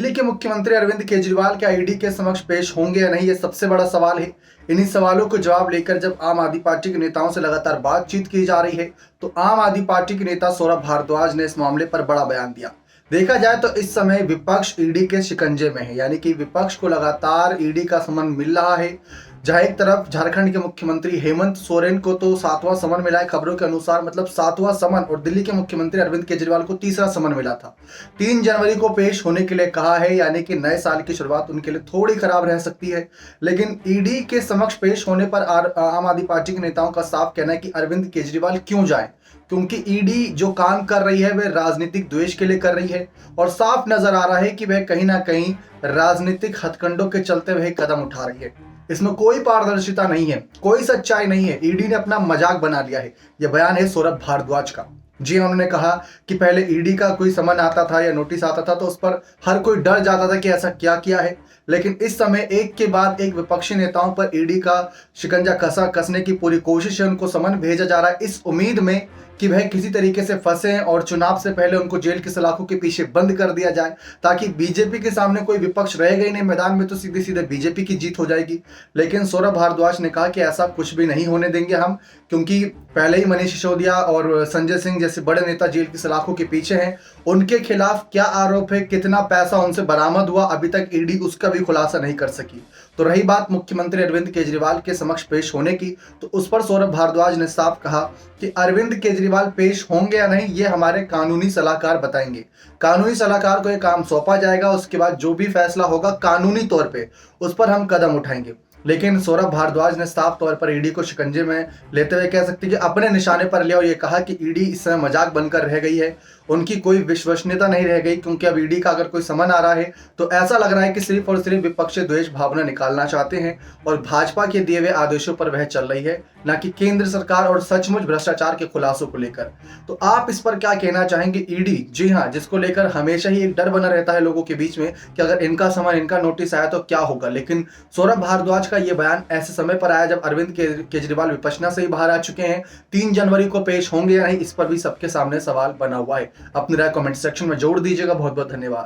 दिल्ली के मुख्यमंत्री अरविंद केजरीवाल क्या ईडी के समक्ष पेश होंगे या नहीं, ये सबसे बड़ा सवाल है। इन्हीं सवालों को जवाब लेकर जब आम आदमी पार्टी के नेताओं से लगातार बातचीत की जा रही है, तो आम आदमी पार्टी के नेता सौरभ भारद्वाज ने इस मामले पर बड़ा बयान दिया। देखा जाए तो इस समय विपक्ष ईडी के शिकंजे में है, यानी कि विपक्ष को लगातार ईडी का समन मिल रहा है। जहां एक तरफ झारखंड के मुख्यमंत्री हेमंत सोरेन को तो 7वां समन मिला है खबरों के अनुसार, मतलब 7वां समन, और दिल्ली के मुख्यमंत्री अरविंद केजरीवाल को 3रा समन मिला था। 3 जनवरी को पेश होने के लिए कहा है, यानी कि नए साल की शुरुआत उनके लिए थोड़ी खराब रह सकती है। लेकिन ईडी के समक्ष पेश होने पर आम आदमी पार्टी के नेताओं का साफ कहना है कि अरविंद केजरीवाल क्यों जाए, क्योंकि ईडी जो काम कर रही है वह राजनीतिक द्वेष के लिए कर रही है, और साफ नजर आ रहा है कि वह कहीं ना कहीं राजनीतिक हथकंडों के चलते वह कदम उठा रही है। इसमें कोई पारदर्शिता नहीं है, कोई सच्चाई नहीं है। ईडी ने अपना मजाक बना लिया है। यह बयान है सौरभ भारद्वाज का। जी हाँ, उन्होंने कहा कि पहले ईडी का कोई समन आता था या नोटिस आता था तो उस पर हर कोई डर जाता था कि ऐसा क्या किया है, लेकिन इस समय एक के बाद एक विपक्षी नेताओं पर ईडी का शिकंजा कसने की पूरी कोशिश है। उनको समन भेजा जा रहा है इस उम्मीद में कि वह किसी तरीके से फंसे और चुनाव से पहले उनको जेल की सलाखों के पीछे बंद कर दिया जाए, ताकि बीजेपी के सामने कोई विपक्ष रहेगा ही नहीं मैदान में, तो सीधे सीधे बीजेपी की जीत हो जाएगी। लेकिन सौरभ भारद्वाज ने कहा कि ऐसा कुछ भी नहीं होने देंगे हम, क्योंकि पहले ही मनीष सिसोदिया और संजय सिंह जैसे बड़े नेता जेल की सलाखों के पीछे हैं। उनके खिलाफ क्या आरोप है, कितना पैसा उनसे बरामद हुआ, अभी तक ईडी उसका भी खुलासा नहीं कर सकी। तो रही बात मुख्यमंत्री अरविंद केजरीवाल के समक्ष पेश होने की, तो उस पर सौरभ भारद्वाज ने साफ कहा कि अरविंद केजरीवाल पेश होंगे या नहीं ये हमारे कानूनी सलाहकार बताएंगे। कानूनी सलाहकार को यह काम सौंपा जाएगा, उसके बाद जो भी फैसला होगा कानूनी तौर पे उस पर हम कदम उठाएंगे। लेकिन सौरभ भारद्वाज ने साफ तौर पर ईडी को शिकंजे में लेते हुए कह सकते हैं कि अपने निशाने पर लिया और ये कहा कि ईडी इस समय मजाक बनकर रह गई है, उनकी कोई विश्वसनीयता नहीं रह गई, क्योंकि अब ईडी का अगर कोई समन आ रहा है तो ऐसा लग रहा है कि सिर्फ और सिर्फ विपक्षी द्वेष भावना निकालना चाहते हैं और भाजपा के दिए हुए आदेशों पर वह चल रही है, ना कि केंद्र सरकार और सचमुच भ्रष्टाचार के खुलासों को लेकर। तो आप इस पर क्या कहना चाहेंगे? ईडी, जी हाँ, जिसको लेकर हमेशा ही एक डर बना रहता है लोगों के बीच में कि अगर इनका समन, इनका नोटिस आया तो क्या होगा। लेकिन सौरभ भारद्वाज का यह बयान ऐसे समय पर आया जब अरविंद केजरीवाल विपश्यना से ही बाहर आ चुके हैं। 3 जनवरी को पेश होंगे या नहीं, इस पर भी सबके सामने सवाल बना हुआ है। अपनी राय कमेंट सेक्शन में जोड़ दीजिएगा। बहुत बहुत धन्यवाद।